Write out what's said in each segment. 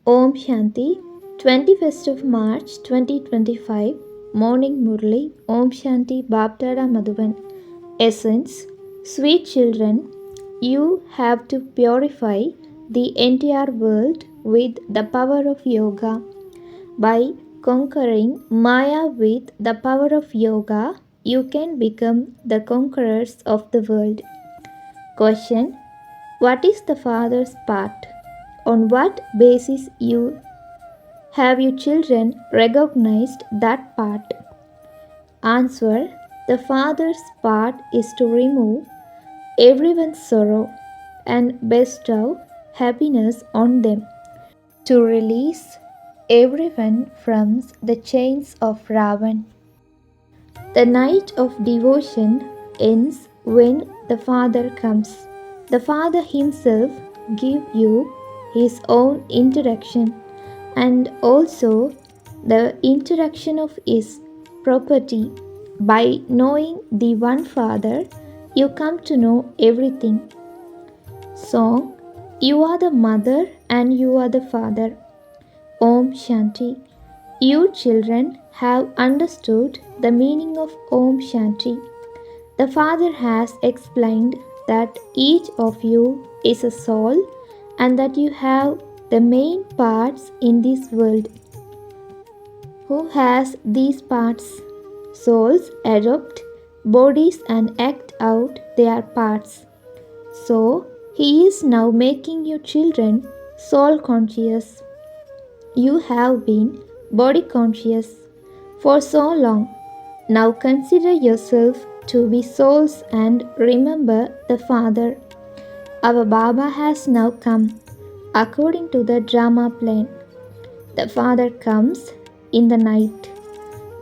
Om Shanti, 21st of March 2025, Morning Murli, Om Shanti Baptada Madhuban. Essence, sweet children, you have to purify the entire world with the power of yoga. By conquering Maya with the power of yoga, you can become the conquerors of the world. Question: what is the Father's part? On what basis have you children recognized that part? Answer: the Father's part is to remove everyone's sorrow and bestow happiness on them, to release everyone from the chains of Ravan. The night of devotion ends when the Father comes. The Father Himself gives you His own interaction and also the interaction of His property. By knowing the one Father, you come to know everything. Song: you are the mother and you are the father. Om Shanti. You children have understood the meaning of Om Shanti. The Father has explained that each of you is a soul and that you have the main parts in this world. Who has these parts? Souls adopt bodies and act out their parts. So, He is now making you children soul conscious. You have been body conscious for so long. Now consider yourself to be souls and remember the Father. Our Baba has now come according to the drama plan. The Father comes in the night.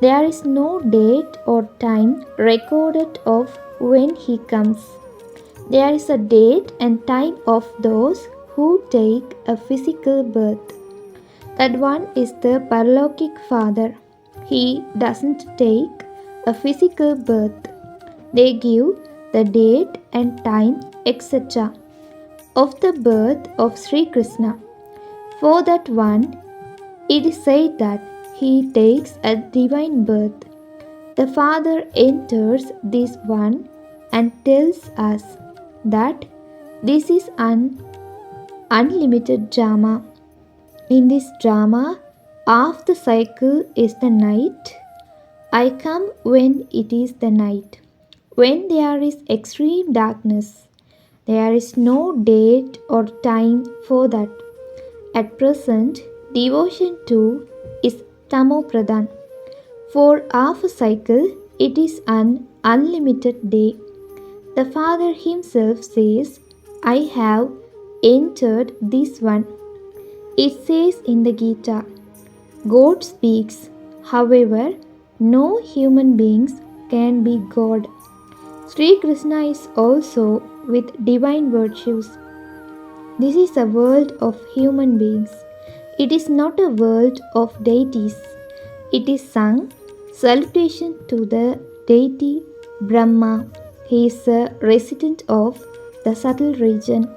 There is no date or time recorded of when He comes. There is a date and time of those who take a physical birth. That one is the Paralokic Father. He doesn't take a physical birth. They give the date and time, etc. of the birth of Sri Krishna. For that one, it is said that he takes a divine birth. The Father enters this one and tells us that this is an unlimited drama. In this drama, half the cycle is the night. I come when it is the night. When there is extreme darkness, there is no date or time for that. At present, devotion too is Tamo Pradhan. For half a cycle, it is an unlimited day. The Father Himself says, I have entered this one. It says in the Gita, God speaks, however, no human beings can be God. Sri Krishna is also with divine virtues. This is a world of human beings. It is not a world of deities. It is sung salutation to the deity Brahma. He is a resident of the subtle region.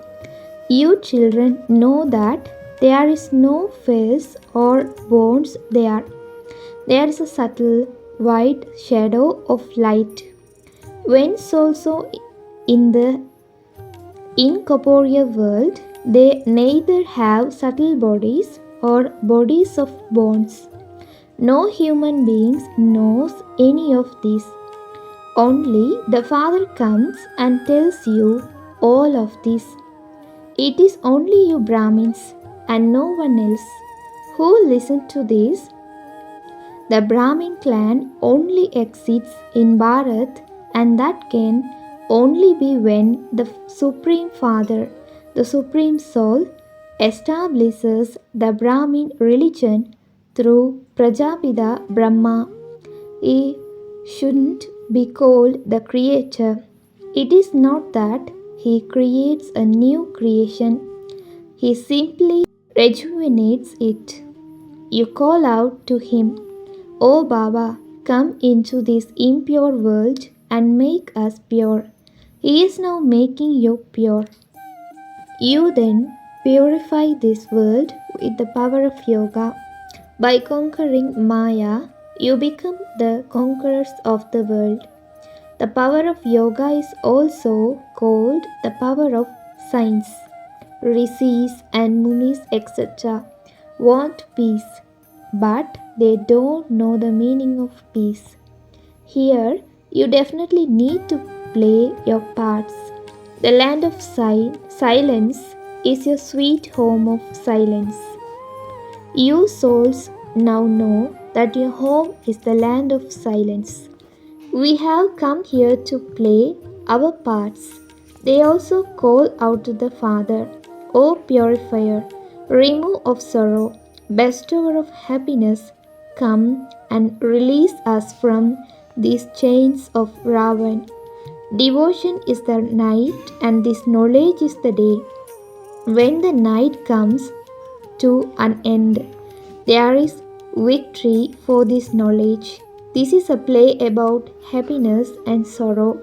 You children know that there is no face or bones there. There is a subtle white shadow of light. Whence also in the incorporeal world, they neither have subtle bodies or bodies of bones. No human beings knows any of this. Only the Father comes and tells you all of this. It is only you Brahmins and no one else who listen to this. The Brahmin clan only exists in Bharat, and that can only be when the Supreme Father, the Supreme Soul, establishes the Brahmin religion through Prajapita Brahma. He shouldn't be called the Creator. It is not that He creates a new creation. He simply rejuvenates it. You call out to Him, O Baba, come into this impure world and make us pure. He is now making you pure. You then purify this world with the power of yoga. By conquering Maya, you become the conquerors of the world. The power of yoga is also called the power of science. Rishis and munis, etc., want peace, but they don't know the meaning of peace. Here, you definitely need to play your parts. The land of silence is your sweet home of silence. You souls now know that your home is the land of silence. We have come here to play our parts. They also call out to the Father, O purifier, remove of sorrow, bestower of happiness, come and release us from these chains of Ravan. Devotion is the night and this knowledge is the day. When the night comes to an end, there is victory for this knowledge. This is a play about happiness and sorrow.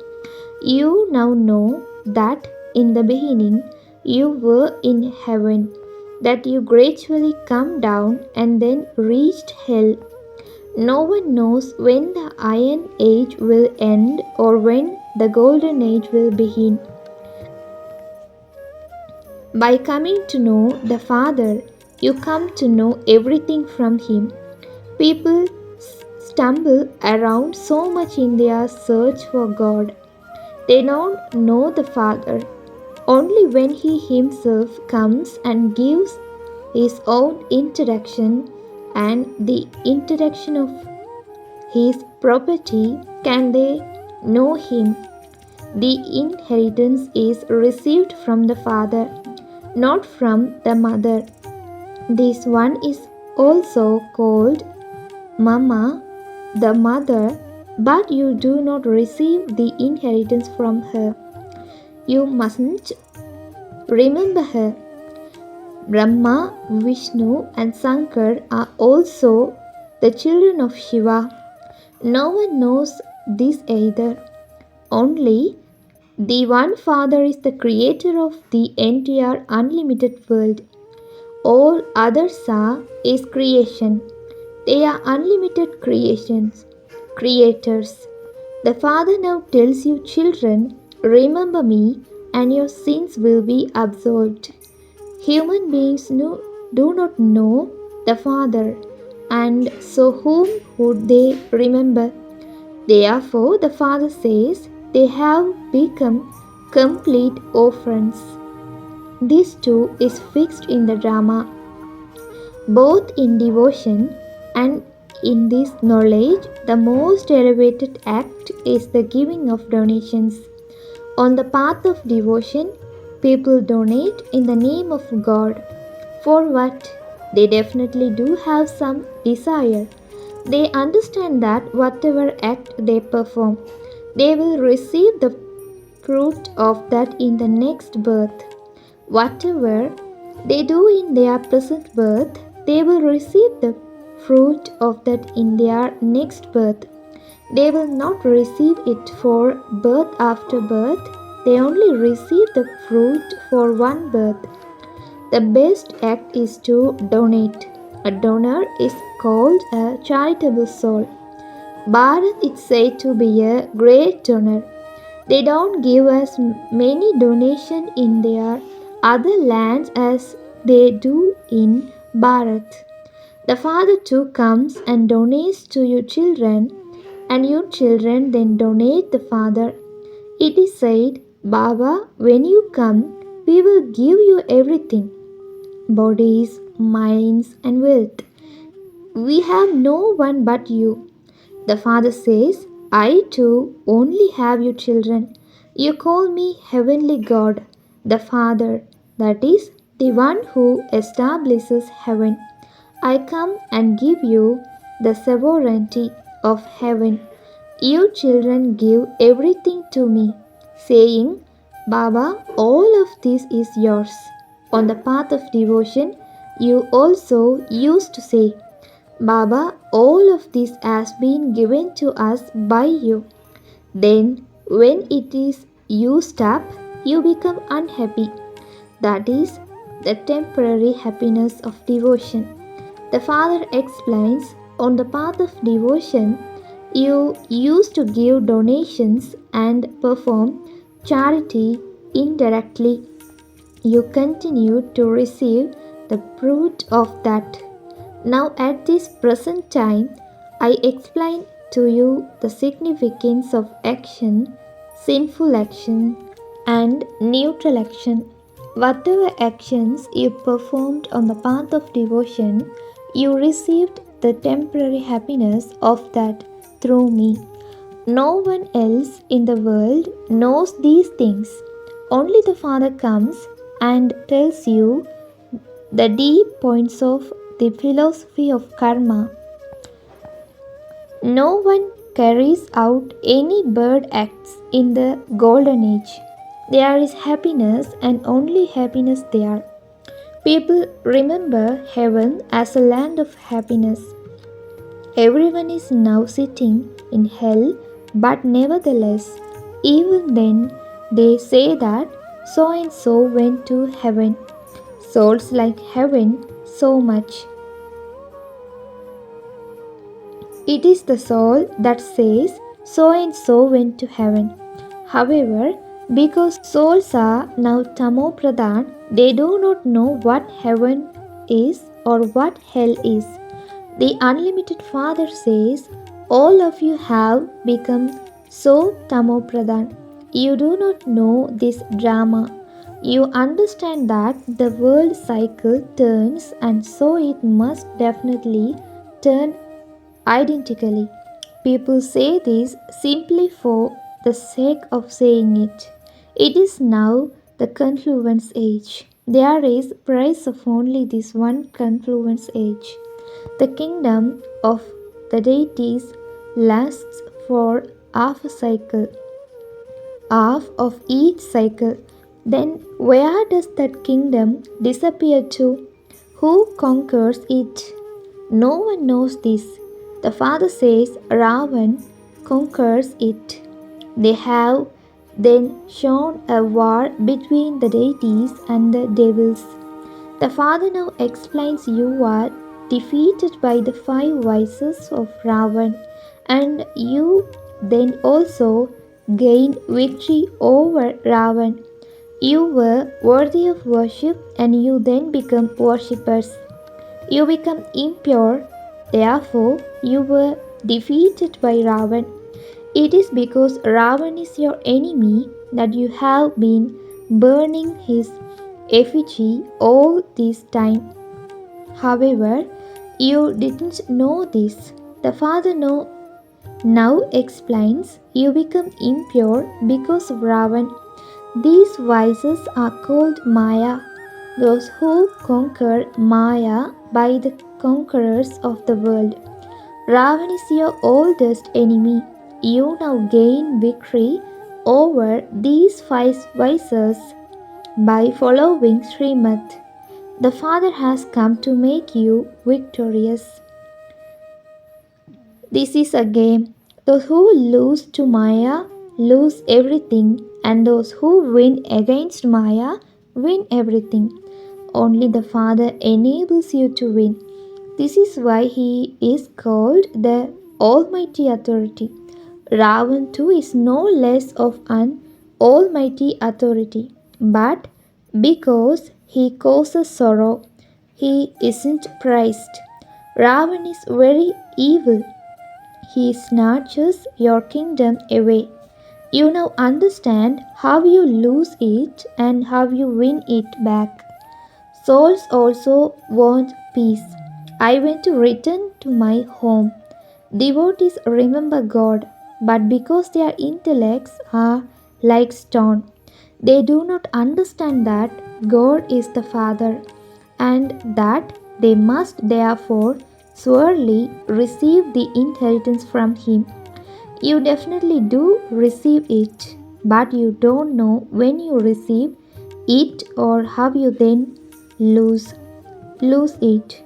You now know that in the beginning you were in heaven, that you gradually come down and then reached hell. No one knows when the Iron Age will end or when the Golden Age will begin. By coming to know the Father, you come to know everything from Him. People stumble around so much in their search for God. They don't know the Father. Only when He Himself comes and gives His own introduction and the introduction of His property can they know Him. The inheritance is received from the Father, not from the mother. This one is also called Mama, the mother, but you do not receive the inheritance from her. You mustn't remember her. Brahma, Vishnu, and Sakar are also the children of Shiva. No one knows this either. Only the one Father is the creator of the entire unlimited world. All others are His creation. They are unlimited creators. The Father now tells you, children, remember me and your sins will be absolved. Human beings do not know the Father, and so whom would they remember? Therefore, the Father says they have become complete orphans. This too is fixed in the drama. Both in devotion and in this knowledge, the most elevated act is the giving of donations. On the path of devotion, people donate in the name of God. For what? They definitely do have some desire. They understand that whatever act they perform, they will receive the fruit of that in the next birth. Whatever they do in their present birth, they will receive the fruit of that in their next birth. They will not receive it for birth after birth, they only receive the fruit for one birth. The best act is to donate. A donor is called a charitable soul. Bharat is said to be a great donor. They don't give as many donations in their other lands as they do in Bharat. The Father too comes and donates to your children, and your children then donate the Father. It is said, Baba, when you come, we will give you everything, bodies, minds, and wealth. We have no one but you. The Father says, I too only have you children. You call me Heavenly God, the Father, that is, the one who establishes heaven. I come and give you the sovereignty of heaven. You children give everything to me, saying, Baba, all of this is yours. On the path of devotion, you also used to say, Baba, all of this has been given to us by you. Then, when it is used up, you become unhappy. That is, the temporary happiness of devotion. The Father explains, on the path of devotion, you used to give donations and perform charity indirectly. You continue to receive the fruit of that. Now, at this present time, I explain to you the significance of action, sinful action, and neutral action. Whatever actions you performed on the path of devotion, you received the temporary happiness of that through me. No one else in the world knows these things. Only the Father comes and tells you the deep points of the philosophy of karma. No one carries out any bird acts in the golden age. There is happiness and only happiness there. People remember heaven as a land of happiness. Everyone is now sitting in hell, but nevertheless, even then, they say that so and so went to heaven. Souls like heaven so much. It is the soul that says so and so went to heaven. However, because souls are now Tamo Pradhan, they do not know what heaven is or what hell is. The unlimited Father says, all of you have become so Tamo Pradhan. You do not know this drama. You understand that the world cycle turns and so it must definitely turn identically. People say this simply for the sake of saying it. It is now the confluence age. There is price of only this one confluence age. The kingdom of the deities lasts for half a cycle, half of each cycle. Then where does that kingdom disappear to? Who conquers it? No one knows this. The Father says Ravan conquers it. They have then shown a war between the deities and the devils. The Father now explains you are defeated by the 5 vices of Ravan, and you then also gain victory over Ravan. You were worthy of worship and you then become worshippers. You become impure, therefore you were defeated by Ravan. It is because Ravan is your enemy that you have been burning his effigy all this time. However, you didn't know this. The Father now explains you become impure because of Ravan. These vices are called Maya. Those who conquer Maya by the conquerors of the world. Ravan is your oldest enemy. You now gain victory over these 5 vices by following Srimad. The Father has come to make you victorious. This is a game. Those who lose to Maya lose everything, and those who win against Maya win everything. Only the Father enables you to win. This is why he is called the Almighty Authority. Ravan too is no less of an almighty authority, but because he causes sorrow, he isn't praised. Ravan is very evil. He snatches your kingdom away. You now understand how you lose it and how you win it back. Souls also want peace. I want to return to my home. Devotees remember God, but because their intellects are like stone, they do not understand that God is the Father and that they must therefore surely receive the inheritance from Him. You definitely do receive it, but you don't know when you receive it or how you then lose it.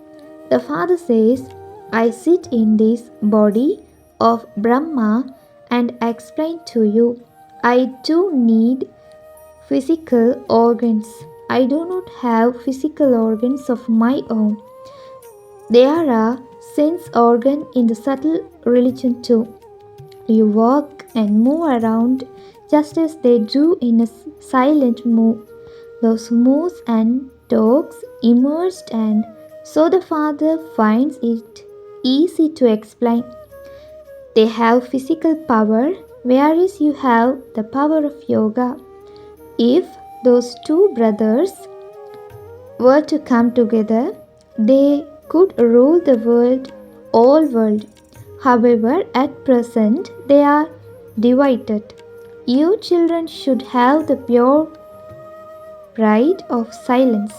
The Father says, I sit in this body of Brahma and explain to you. I too need physical organs. I do not have physical organs of my own. There are sense organs in the subtle religion too. You walk and move around just as they do in a silent move. Those moves and talks immersed, and so the Father finds it easy to explain. They have physical power, whereas you have the power of yoga. If those two brothers were to come together, they could rule the all world. However, at present they are divided. You children should have the pure pride of silence.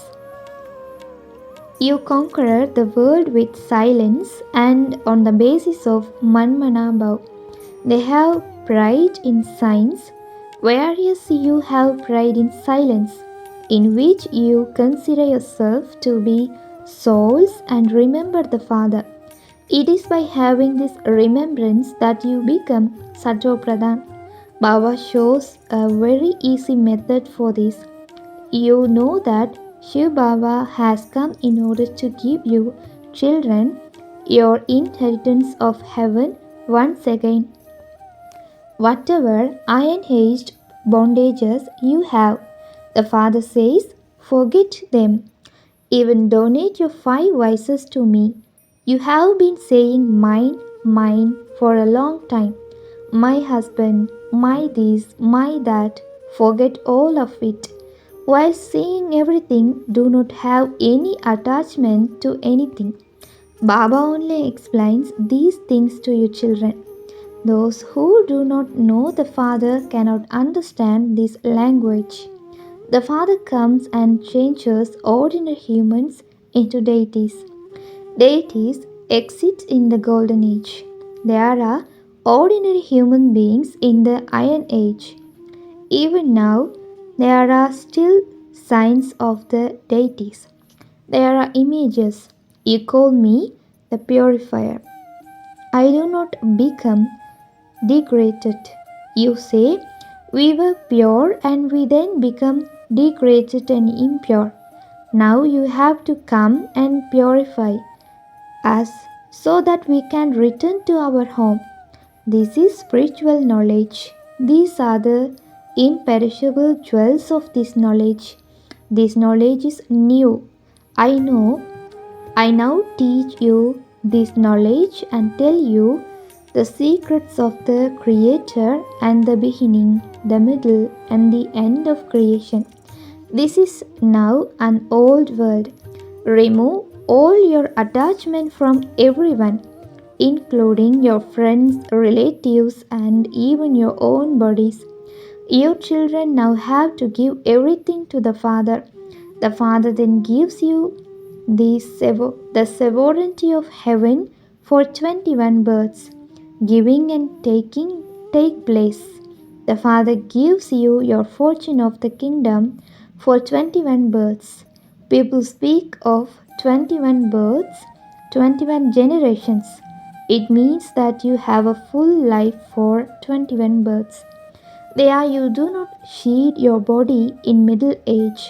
You conquer the world with silence and on the basis of Manmanabhav. They have pride in science, whereas you have pride in silence, in which you consider yourself to be souls and remember the Father. It is by having this remembrance that you become Sato Pradhan. Baba shows a very easy method for this. You know that Shiv Baba has come in order to give you, children, your inheritance of heaven once again. Whatever iron-aged bondages you have, the Father says, forget them. Even donate your 5 vices to me. You have been saying mine, mine for a long time. My husband, my this, my that. Forget all of it. While saying everything, do not have any attachment to anything. Baba only explains these things to you children. Those who do not know the Father cannot understand this language. The Father comes and changes ordinary humans into deities. Deities exist in the Golden Age. There are ordinary human beings in the Iron Age. Even now, there are still signs of the deities. There are images. You call me the purifier. I do not become degraded. You say, we were pure and we then become degraded and impure. Now you have to come and purify us so that we can return to our home. This is spiritual knowledge. These are the imperishable jewels of this knowledge. This knowledge is new. I know. I now teach you this knowledge and tell you the secrets of the Creator and the beginning, the middle, and the end of creation. This is now an old world. Remove all your attachment from everyone, including your friends, relatives, and even your own bodies. You children now have to give everything to the Father. The Father then gives you the sovereignty of heaven for 21 births. Giving and taking take place. The Father gives you your fortune of the kingdom for 21 births. People speak of 21 births, 21 generations. It means that you have a full life for 21 births. There you do not shed your body in middle age.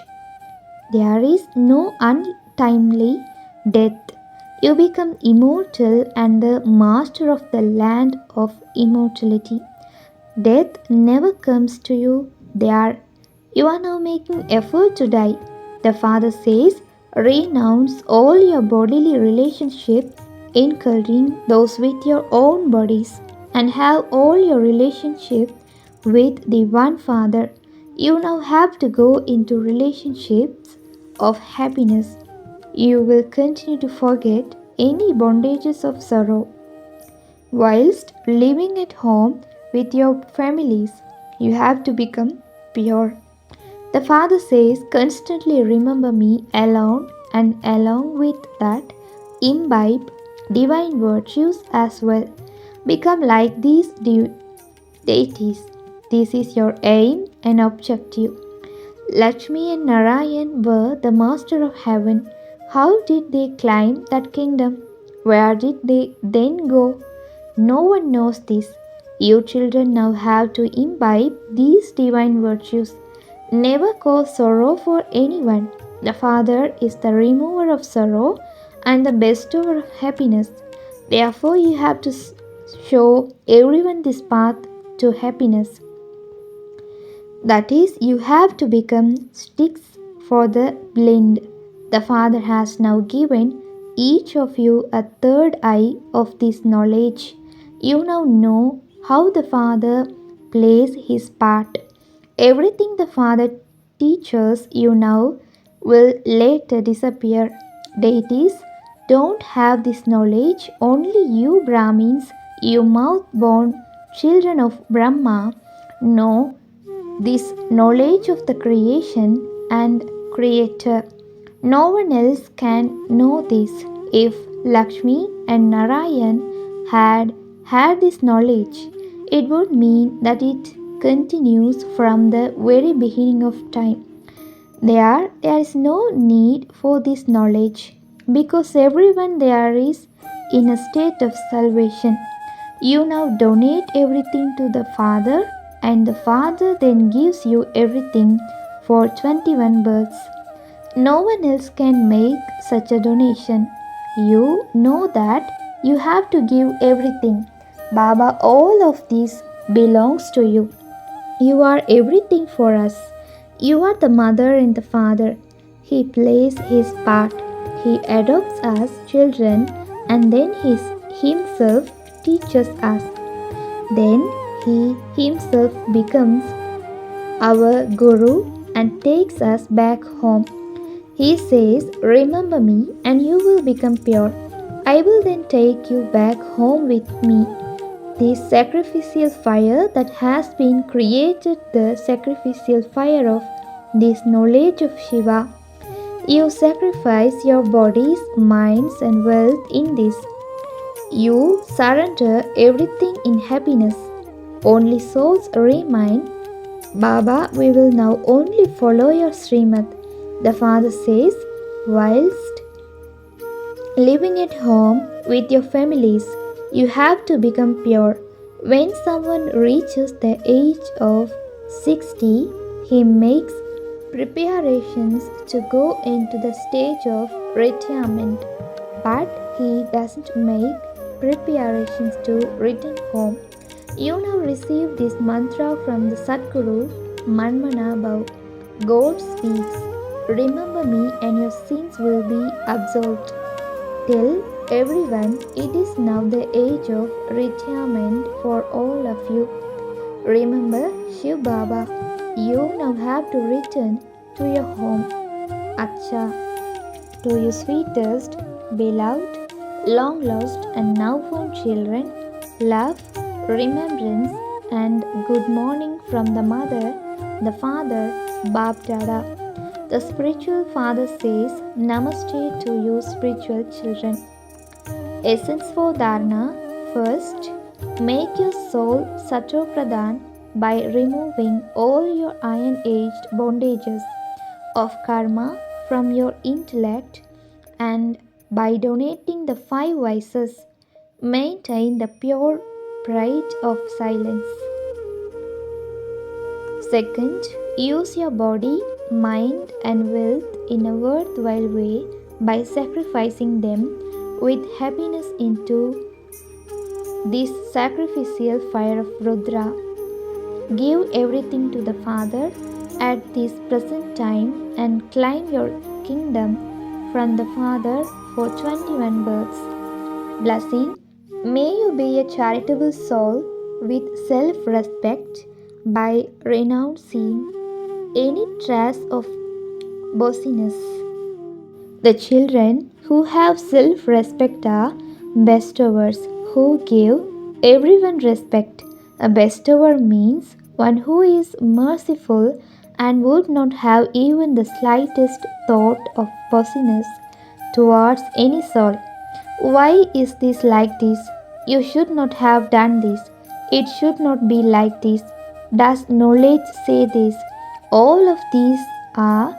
There is no untimely death. You become immortal and the master of the land of immortality. Death never comes to you there. You are now making effort to die. The Father says, renounce all your bodily relationships, including those with your own bodies, and have all your relationships with the one Father. You now have to go into relationships of happiness. You will continue to forget any bondages of sorrow. Whilst living at home with your families, you have to become pure. The Father says, constantly remember me alone, and along with that, imbibe divine virtues as well. Become like these deities. This is your aim and objective. Lakshmi and Narayan were the master of heaven. How did they climb that kingdom? Where did they then go? No one knows this. You children now have to imbibe these divine virtues. Never cause sorrow for anyone. The Father is the remover of sorrow and the bestower of happiness. Therefore, you have to show everyone this path to happiness. That is, you have to become sticks for the blind. The Father has now given each of you a third eye of this knowledge. You now know how the Father plays his part. Everything the Father teaches you now will later disappear. Deities don't have this knowledge, only you Brahmins, you mouth born children of Brahma, know this knowledge of the creation and creator. No one else can know this. If Lakshmi and Narayan had this knowledge, it would mean that it continues from the very beginning of time. There is no need for this knowledge because everyone there is in a state of salvation. You now donate everything to the Father, and the Father then gives you everything for 21 births. No one else can make such a donation. You know that you have to give everything. Baba, all of this belongs to you. You are everything for us. You are the mother and the father. He plays his part. He adopts us children and then he himself teaches us. Then he himself becomes our guru and takes us back home. He says, "Remember me and you will become pure. I will then take you back home with me." This sacrificial fire that has been created, the sacrificial fire of this knowledge of Shiva. You sacrifice your bodies, minds, and wealth in this. You surrender everything in happiness. Only souls remain. Baba, we will now only follow your Srimad. The Father says, whilst living at home with your families, you have to become pure. When someone reaches the age of 60, he makes preparations to go into the stage of retirement, but he doesn't make preparations to return home. You now receive this mantra from the Sadguru, Manmana Bhav. God speaks, "Remember me and your sins will be absolved." Tell everyone it is now the age of retirement for all of you. Remember Shiv Baba, you now have to return to your home. Acha, to you sweetest, beloved, long lost and now found children, love, remembrance and good morning from the mother, the father, Bap Dada. The spiritual father says, Namaste to you spiritual children. Essence for Dharana. First, make your soul Sato Pradhan by removing all your iron-aged bondages of karma from your intellect, and by donating the 5 vices, maintain the pure pride of silence. Second, use your body, mind and wealth in a worthwhile way by sacrificing them with happiness into this sacrificial fire of Rudra. Give everything to the Father at this present time and claim your kingdom from the Father for 21 births. Blessing, may you be a charitable soul with self-respect by renouncing any trace of bossiness. The children who have self-respect are bestowers who give everyone respect. A bestower means one who is merciful and would not have even the slightest thought of bossiness towards any soul. Why is this like this? You should not have done this. It should not be like this. Does knowledge say this? All of these are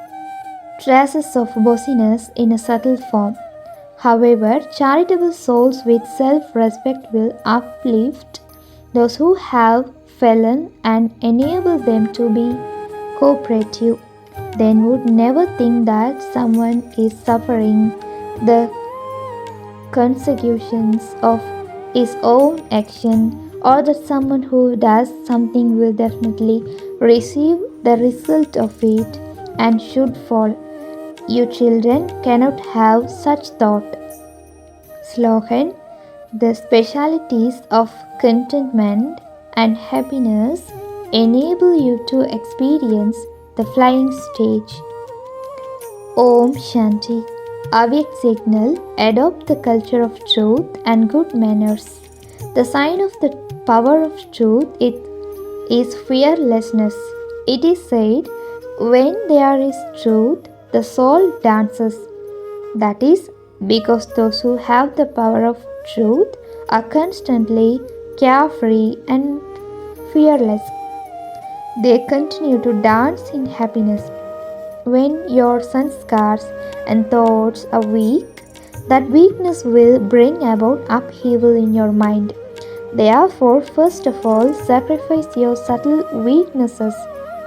traces of bossiness in a subtle form. However, charitable souls with self-respect will uplift those who have fallen and enable them to be cooperative, then would never think that someone is suffering the consecutions of his own action, or that someone who does something will definitely receive the result of it and should fall. You children cannot have such thought. Slogan: the specialities of contentment and happiness enable you to experience the flying stage. Om Shanti. Avyakt signal: adopt the culture of truth and good manners. The sign of the power of truth is fearlessness. It is said, when there is truth, the soul dances. That is because those who have the power of truth are constantly carefree and fearless. They continue to dance in happiness. When your sanskars and thoughts are weak, that weakness will bring about upheaval in your mind. Therefore, first of all, sacrifice your subtle weaknesses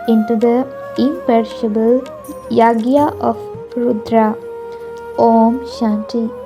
into the imperishable yagya of Rudra. Om Shanti.